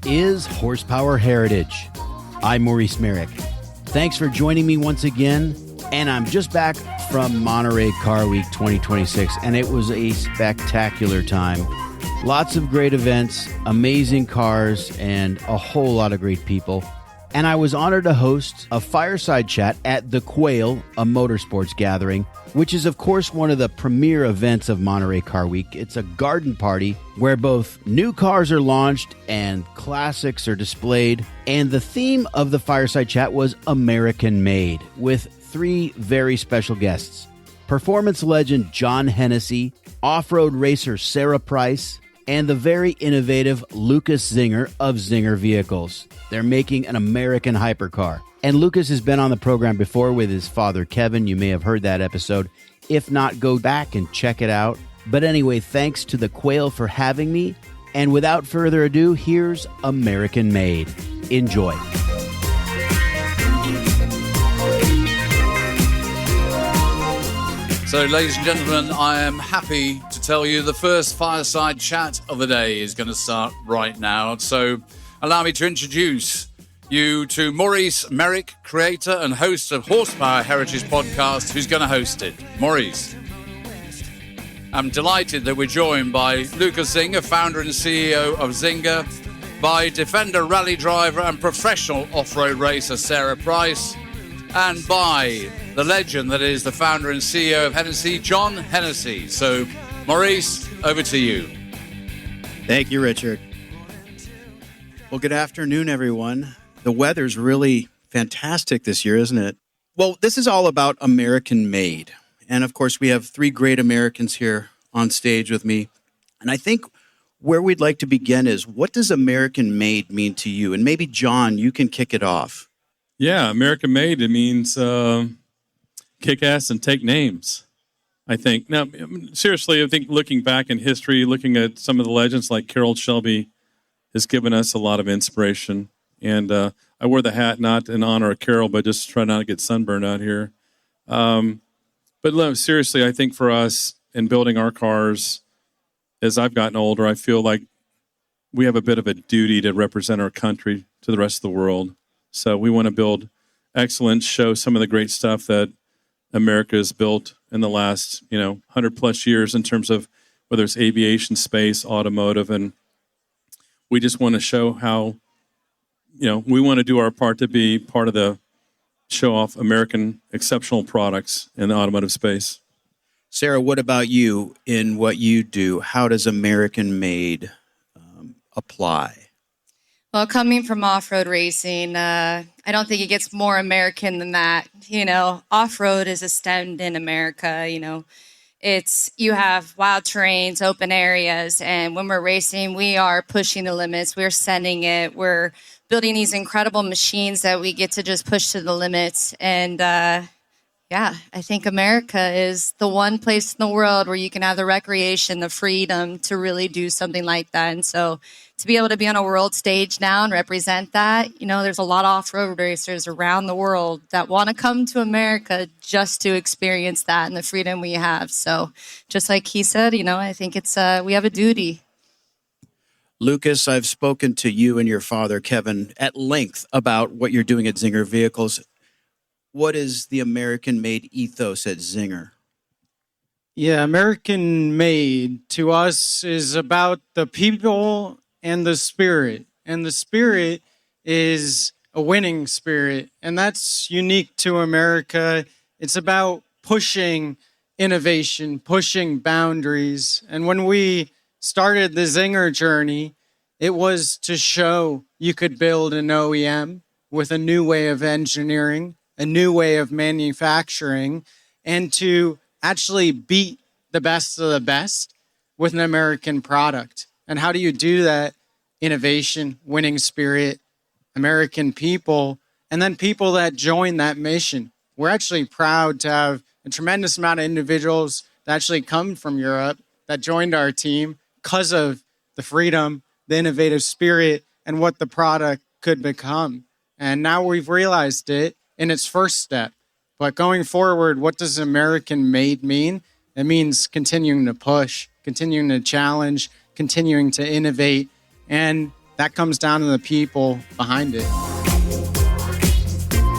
is Horsepower Heritage. I'm Maurice Merrick. Thanks for joining me once again, and I'm just back from Monterey Car Week 2026, and it was a spectacular time. Lots of great events, amazing cars, and a whole lot of great people. And I was honored to host a fireside chat at the Quail, a Motorsports Gathering, which is, of course, one of the premier events of Monterey Car Week. It's a garden party where both new cars are launched and classics are displayed. And the theme of the fireside chat was American Made, with three very special guests: performance legend John Hennessey, off-road racer Sara Price, and the very innovative Lukas Czinger of Czinger Vehicles. They're making an American hypercar. And Lukas has been on the program before with his father, Kevin. You may have heard that episode. If not, go back and check it out. But anyway, thanks to the Quail for having me. And without further ado, here's American Made. Enjoy. So, ladies and gentlemen, I am happy to tell you the first fireside chat of the day is going to start right now. So, allow me to introduce you to Maurice Merrick, creator and host of Horsepower Heritage Podcast, who's going to host it. Maurice. I'm delighted that we're joined by Lukas Czinger, founder and CEO of Czinger, by Defender rally driver and professional off-road racer Sara Price, and by the legend that is the founder and CEO of Hennessey, John Hennessey. So, Maurice, over to you. Thank you, Richard. Well, good afternoon, everyone. The weather's really fantastic this year, isn't it? Well, this is all about American Made. And of course, we have three great Americans here on stage with me. And I think where we'd like to begin is, what does American Made mean to you? And maybe, John, you can kick it off. Yeah, American Made, it means kick ass and take names, I think. Now, seriously, I think looking back in history, looking at some of the legends like Carroll Shelby has given us a lot of inspiration. And I wear the hat not in honor of Carroll, but just try not to get sunburned out here. But no, seriously, I think for us in building our cars, as I've gotten older, I feel like we have a bit of a duty to represent our country to the rest of the world. So we want to build excellence, show some of the great stuff that America has built in the last, 100 plus years in terms of whether it's aviation, space, automotive, and we just want to show how, we want to do our part to be part of the show off American exceptional products in the automotive space. Sara, what about you in what you do? How does American Made apply? Well, coming from off-road racing, I don't think it gets more American than that. Off-road is established in America. You have wild terrains, open areas, and when we're racing, we are pushing the limits. We're sending it. We're building these incredible machines that we get to just push to the limits. And I think America is the one place in the world where you can have the recreation, the freedom to really do something like that. And so to be able to be on a world stage now and represent that, there's a lot of off-road racers around the world that want to come to America just to experience that and the freedom we have. So just like he said, I think it's we have a duty. Lukas, I've spoken to you and your father, Kevin, at length about what you're doing at Czinger Vehicles. What is the American Made ethos at Czinger? Yeah, American Made to us is about the people and the spirit. And the spirit is a winning spirit. And that's unique to America. It's about pushing innovation, pushing boundaries. And when we started the Czinger journey, it was to show you could build an OEM with a new way of engineering, a new way of manufacturing, and to actually beat the best of the best with an American product. And how do you do that? Innovation, winning spirit, American people, and then people that join that mission. We're actually proud to have a tremendous amount of individuals that actually come from Europe that joined our team because of the freedom, the innovative spirit, and what the product could become. And now we've realized it in its first step. But going forward, what does American Made mean? It means continuing to push, continuing to challenge, continuing to innovate, and that comes down to the people behind it.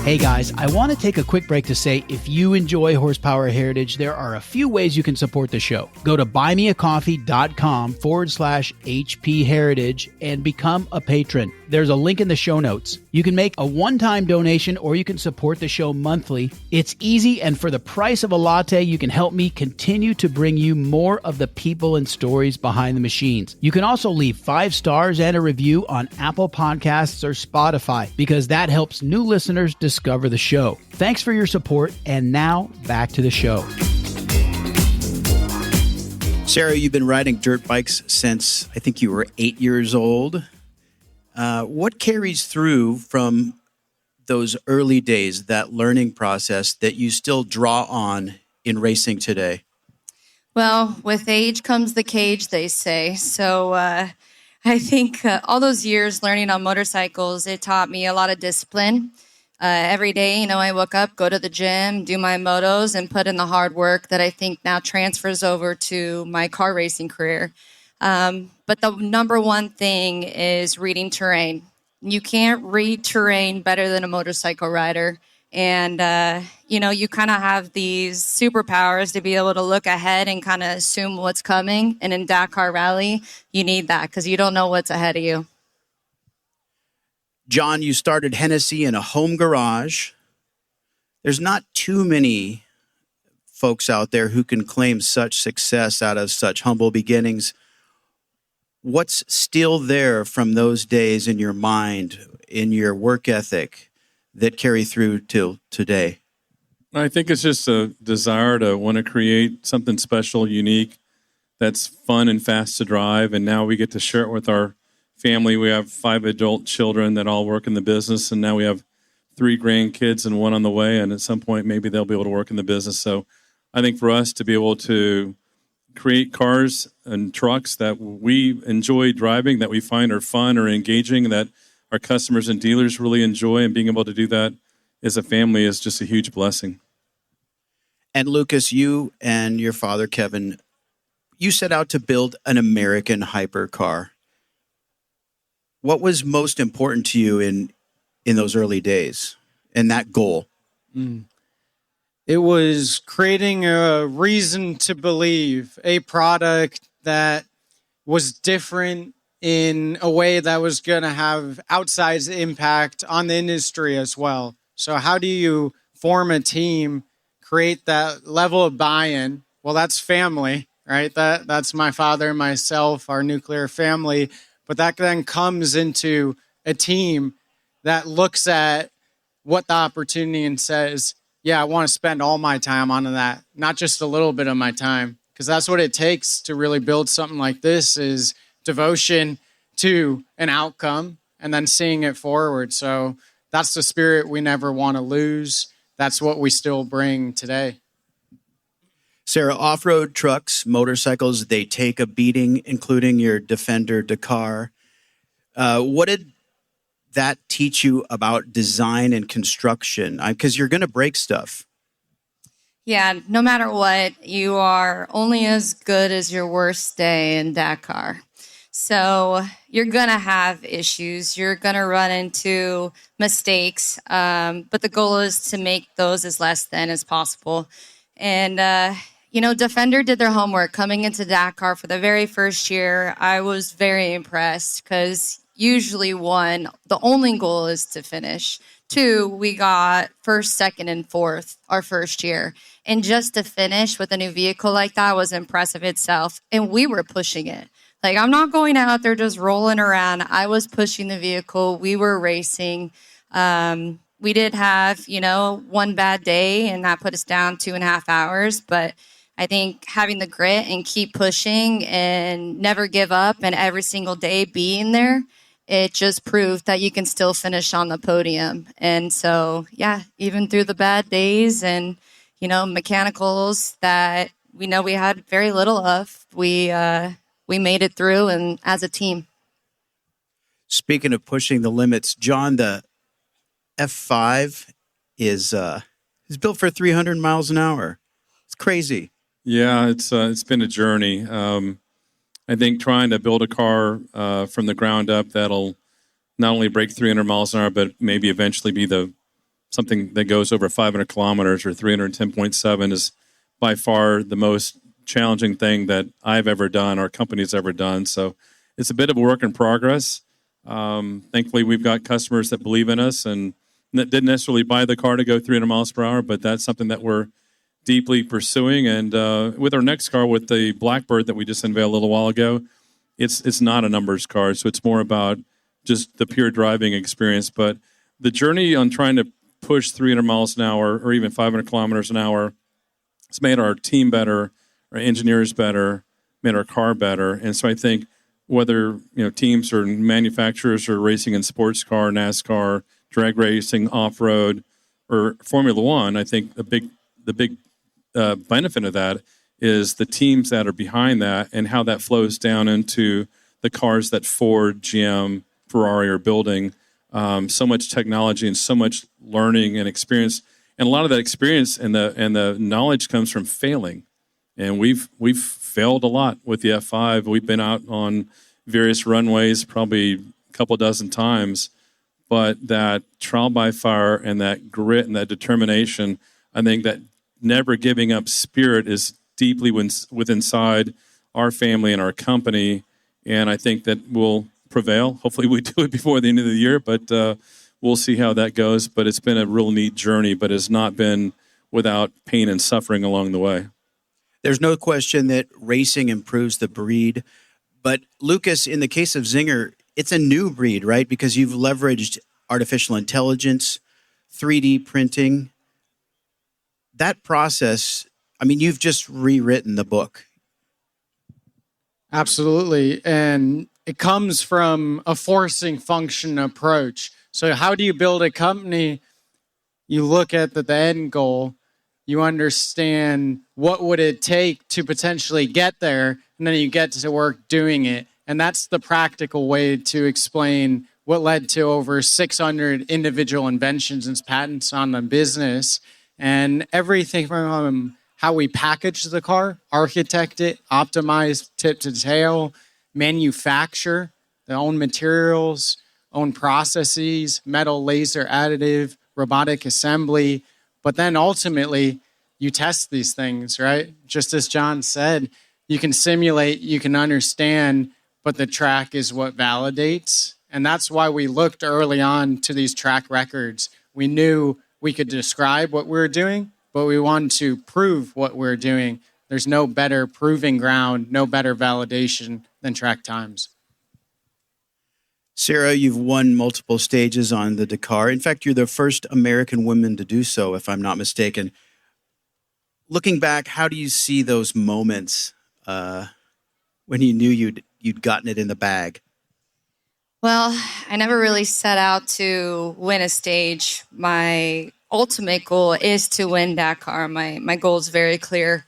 Hey guys, I want to take a quick break to say if you enjoy Horsepower Heritage, there are a few ways you can support the show. Go to buymeacoffee.com/HP Heritage and become a patron. There's a link in the show notes. You can make a one-time donation or you can support the show monthly. It's easy, and for the price of a latte, you can help me continue to bring you more of the people and stories behind the machines. You can also leave 5 stars and a review on Apple Podcasts or Spotify because that helps new listeners discover the show. Thanks for your support, and now back to the show. Sarah, you've been riding dirt bikes since I think you were 8 years old. What carries through from those early days, that learning process that you still draw on in racing today? Well, with age comes the cage, they say. So I think all those years learning on motorcycles, it taught me a lot of discipline. Every day, I woke up, go to the gym, do my motos, and put in the hard work that I think now transfers over to my car racing career. But the number one thing is reading terrain. You can't read terrain better than a motorcycle rider. And, you kind of have these superpowers to be able to look ahead and kind of assume what's coming. And in Dakar Rally, you need that because you don't know what's ahead of you. John, you started Hennessey in a home garage. There's not too many folks out there who can claim such success out of such humble beginnings. What's still there from those days in your mind, in your work ethic, that carry through till today? I think it's just a desire to want to create something special, unique, that's fun and fast to drive. And now we get to share it with our family. We have 5 adult children that all work in the business, and now we have 3 grandkids and 1 on the way. And at some point, maybe they'll be able to work in the business. So I think for us to be able to create cars and trucks that we enjoy driving, that we find are fun or engaging, that our customers and dealers really enjoy, and being able to do that as a family is just a huge blessing. And Lukas, you and your father, Kevin, you set out to build an American hypercar. What was most important to you in those early days and that goal? It was creating a reason to believe, a product that was different in a way that was going to have outsized impact on the industry as well. So how do you form a team, create that level of buy-in? Well, that's family, right? That's my father, myself, our nuclear family. But that then comes into a team that looks at what the opportunity and says, yeah, I want to spend all my time on that, not just a little bit of my time. Because that's what it takes to really build something like this, is devotion to an outcome and then seeing it forward. So that's the spirit we never want to lose. That's what we still bring today. Sarah, off-road trucks, motorcycles, they take a beating, including your Defender Dakar. What did that teach you about design and construction? Because you're going to break stuff. Yeah, no matter what, you are only as good as your worst day in Dakar. So you're going to have issues. You're going to run into mistakes. But the goal is to make those as less than as possible. And, Defender did their homework coming into Dakar for the very first year. I was very impressed because usually, 1, the only goal is to finish. 2, we got 1st, 2nd, and 4th our first year. And just to finish with a new vehicle like that was impressive itself. And we were pushing it. Like, I'm not going out there just rolling around. I was pushing the vehicle. We were racing. We did have, 1 bad day, and that put us down 2.5 hours. But I think having the grit and keep pushing and never give up and every single day being there, it just proved that you can still finish on the podium. And so, yeah, even through the bad days and, mechanicals that we know we had very little of, we made it through, and as a team. Speaking of pushing the limits, John, the F5 is built for 300 miles an hour. It's crazy. Yeah, it's been a journey. I think trying to build a car from the ground up that'll not only break 300 miles an hour, but maybe eventually be something that goes over 500 kilometers or 310.7 is by far the most challenging thing that I've ever done, our company's ever done. So it's a bit of a work in progress. Thankfully, we've got customers that believe in us and that didn't necessarily buy the car to go 300 miles per hour, but that's something that we're deeply pursuing. And with our next car, with the Blackbird that we just unveiled a little while ago, it's not a numbers car. So it's more about just the pure driving experience. But the journey on trying to push 300 miles an hour or even 500 kilometers an hour has made our team better, our engineers better, made our car better. And so I think whether teams or manufacturers are racing in sports car, NASCAR, drag racing, off-road, or Formula One, I think the big benefit of that is the teams that are behind that and how that flows down into the cars that Ford, GM, Ferrari are building. So much technology and so much learning and experience, and a lot of that experience and the knowledge comes from failing. And we've failed a lot with the F5. We've been out on various runways probably a couple dozen times, but that trial by fire and that grit and that determination, I think that never giving up spirit is deeply within inside our family and our company. And I think that we'll prevail. Hopefully we do it before the end of the year, but we'll see how that goes. But it's been a real neat journey, but it's not been without pain and suffering along the way. There's no question that racing improves the breed. But Lukas, in the case of Czinger, it's a new breed, right? Because you've leveraged artificial intelligence, 3D printing. That process, I mean, you've just rewritten the book. Absolutely. And it comes from a forcing function approach. So how do you build a company? You look at the end goal, you understand what would it take to potentially get there, and then you get to work doing it. And that's the practical way to explain what led to over 600 individual inventions and patents on the business. And everything from how we package the car, architect it, optimize tip to tail, manufacture their own materials, own processes, metal laser additive, robotic assembly. But then ultimately, you test these things, right? Just as John said, you can simulate, you can understand, but the track is what validates. And that's why we looked early on to these track records. We knew we could describe what we were doing, but we wanted to prove what we're doing. There's no better proving ground, no better validation than track times. Sara, you've won multiple stages on the Dakar. In fact, you're the first American woman to do so, if I'm not mistaken. Looking back, how do you see those moments when you knew you'd gotten it in the bag? Well, I never really set out to win a stage. My ultimate goal is to win Dakar. My goal is very clear.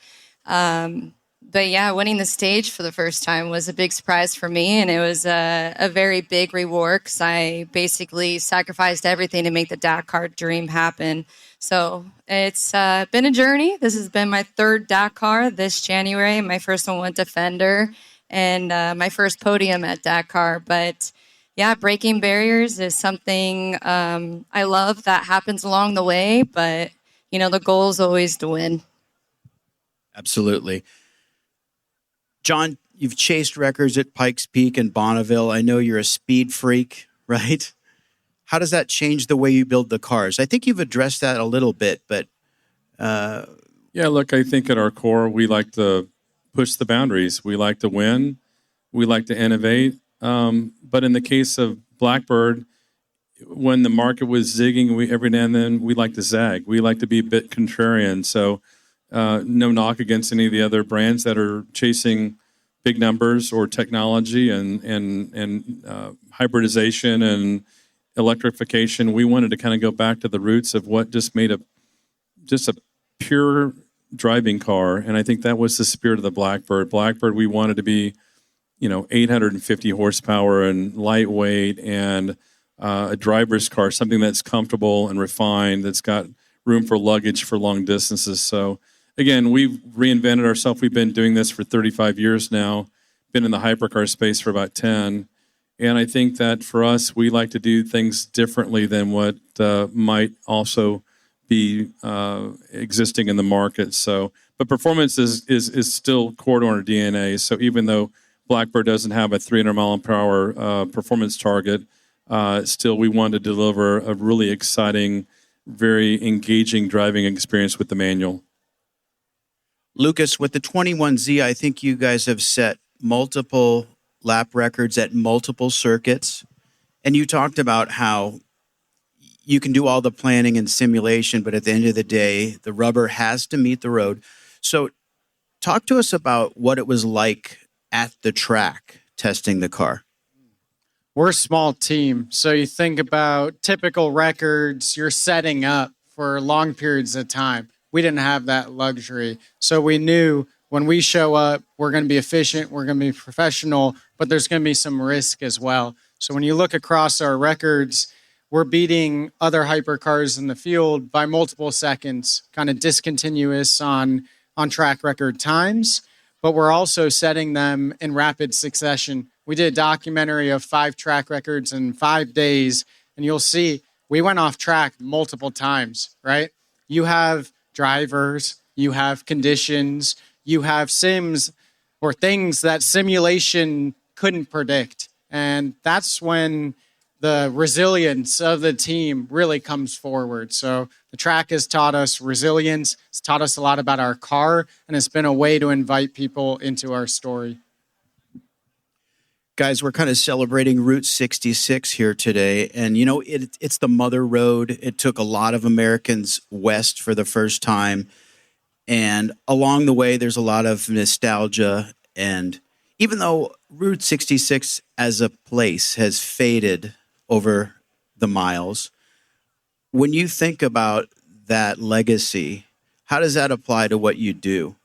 But yeah, winning the stage for the first time was a big surprise for me, and it was a very big reward because I basically sacrificed everything to make the Dakar dream happen. So it's been a journey. This has been my third Dakar this January. My first one went to Fender, and my first podium at Dakar. But yeah, breaking barriers is something I love that happens along the way, but the goal is always to win. Absolutely. John, you've chased records at Pikes Peak and Bonneville. I know you're a speed freak, right? How does that change the way you build the cars? I think you've addressed that a little bit, but... Yeah, look, I think at our core, we like to push the boundaries. We like to win. We like to innovate. But in the case of Blackbird, when the market was zigging, every now and then we like to zag. We like to be a bit contrarian. So no knock against any of the other brands that are chasing big numbers or technology and hybridization and electrification. We wanted to kind of go back to the roots of what just made a pure driving car. And I think that was the spirit of the Blackbird. Blackbird, we wanted to be 850 horsepower and lightweight and a driver's car, something that's comfortable and refined, that's got room for luggage for long distances. So again, we've reinvented ourselves. We've been doing this for 35 years now, been in the hypercar space for about 10. And I think that for us, we like to do things differently than what might also be existing in the market. So, but performance is still core to our DNA. So even though Blackbird doesn't have a 300 mile per hour performance target, still we want to deliver a really exciting, very engaging driving experience with the manual. Lukas, with the 21Z, I think you guys have set multiple lap records at multiple circuits. And you talked about how you can do all the planning and simulation, but at the end of the day, the rubber has to meet the road. So talk to us about what it was like at the track testing the car. We're a small team. So you think about typical records, you're setting up for long periods of time. We didn't have that luxury. So we knew when we show up, we're going to be efficient, we're going to be professional, but there's going to be some risk as well. So when you look across our records, we're beating other hypercars in the field by multiple seconds, kind of discontinuous on track record times, but we're also setting them in rapid succession. We did a documentary of 5 track records in 5 days, and you'll see we went off track multiple times, right? You have drivers, you have conditions, you have sims or things that simulation couldn't predict. And that's when the resilience of the team really comes forward. So the track has taught us resilience. It's taught us a lot about our car, and it's been a way to invite people into our story. Guys, we're kind of celebrating Route 66 here today. And, you know, it's the mother road. It took a lot of Americans west for the first time. And along the way, there's a lot of nostalgia. And even though Route 66 as a place has faded over the miles, when you think about that legacy, how does that apply to what you do?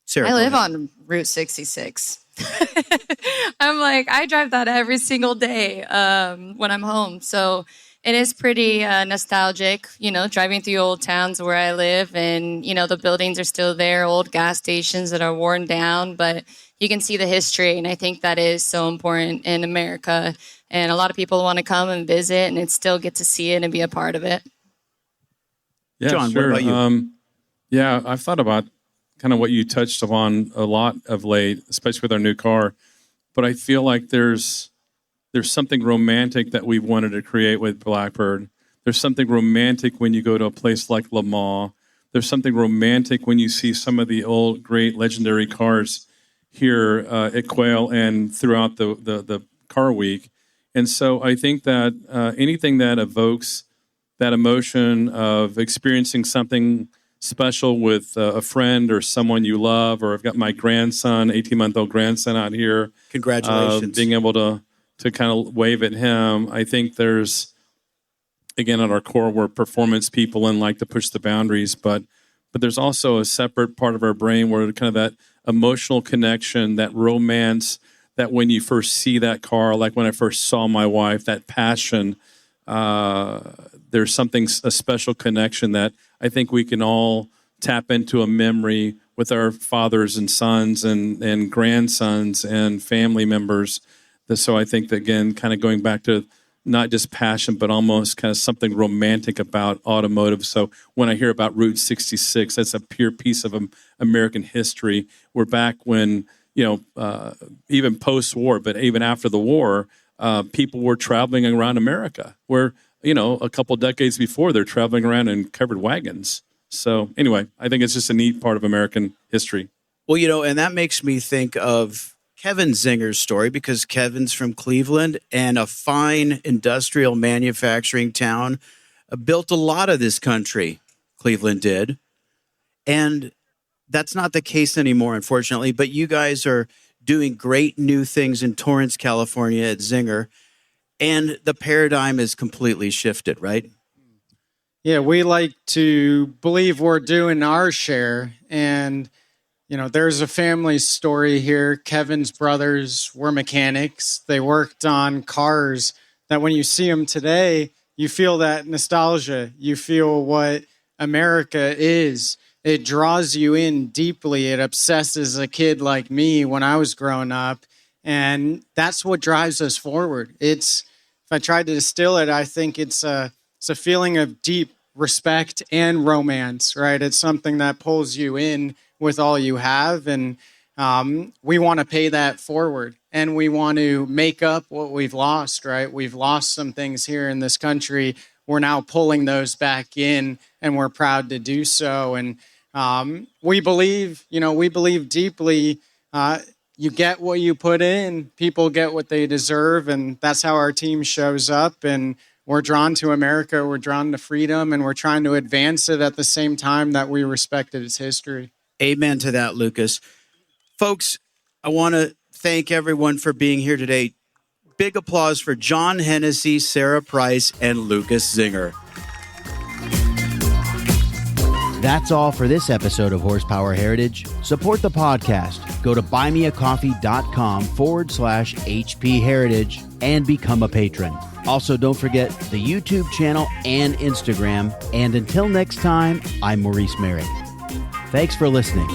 Sarah, I live on Route 66. I drive that every single day when I'm home. So it is pretty nostalgic, driving through old towns where I live, and, the buildings are still there, old gas stations that are worn down, but you can see the history. And I think that is so important in America. And a lot of people want to come and visit and still get to see it and be a part of it. Yeah, John, sure. what about you? Yeah, I've thought about kind of what you touched upon a lot of late, especially with our new car. But I feel like there's something romantic that we've wanted to create with Blackbird. There's something romantic when you go to a place like Le Mans. There's something romantic when you see some of the old, great, legendary cars here at Quail and throughout the car week. And so I think that anything that evokes that emotion of experiencing something special with a friend or someone you love, or I've got my grandson, 18-month-old grandson out here. Congratulations. Being able to kind of wave at him. I think there's, again, at our core, we're performance people and like to push the boundaries, but there's also a separate part of our brain where kind of that emotional connection, that romance, that when you first see that car, like when I first saw my wife, that passion, there's a special connection that I think we can all tap into a memory with our fathers and sons and grandsons and family members. So I think that, again, kind of going back to not just passion, but almost kind of something romantic about automotive. So when I hear about Route 66, that's a pure piece of American history. We're back when, even post-war, but even after the war, people were traveling around America, where, a couple decades before, they're traveling around in covered wagons. So anyway, I think it's just a neat part of American history. Well, and that makes me think of Kevin Czinger's story, because Kevin's from Cleveland, and a fine industrial manufacturing town built a lot of this country. Cleveland did. And that's not the case anymore, unfortunately. But you guys are doing great new things in Torrance, California at Czinger. And the paradigm is completely shifted, right? Yeah, we like to believe we're doing our share. And, there's a family story here. Kevin's brothers were mechanics. They worked on cars that when you see them today, you feel that nostalgia. You feel what America is. it draws you in deeply. It obsesses a kid like me when I was growing up. And that's what drives us forward. If I tried to distill it, I think it's a feeling of deep respect and romance, right? It's something that pulls you in with all you have. And we want to pay that forward, and we want to make up what we've lost, right? We've lost some things here in this country. We're now pulling those back in, and we're proud to do so. And we believe deeply, you get what you put in, people get what they deserve, and that's how our team shows up. And we're drawn to America, we're drawn to freedom, and we're trying to advance it at the same time that we respect its history. Amen to that, Lucas. Folks, I want to thank everyone for being here today. Big applause for John Hennessey, Sara Price, and Lukas Czinger. That's all for this episode of Horsepower Heritage. Support the podcast. Go to buymeacoffee.com/HP Heritage and become a patron. Also, don't forget the YouTube channel and Instagram. And until next time, I'm Maurice Merrick. Thanks for listening.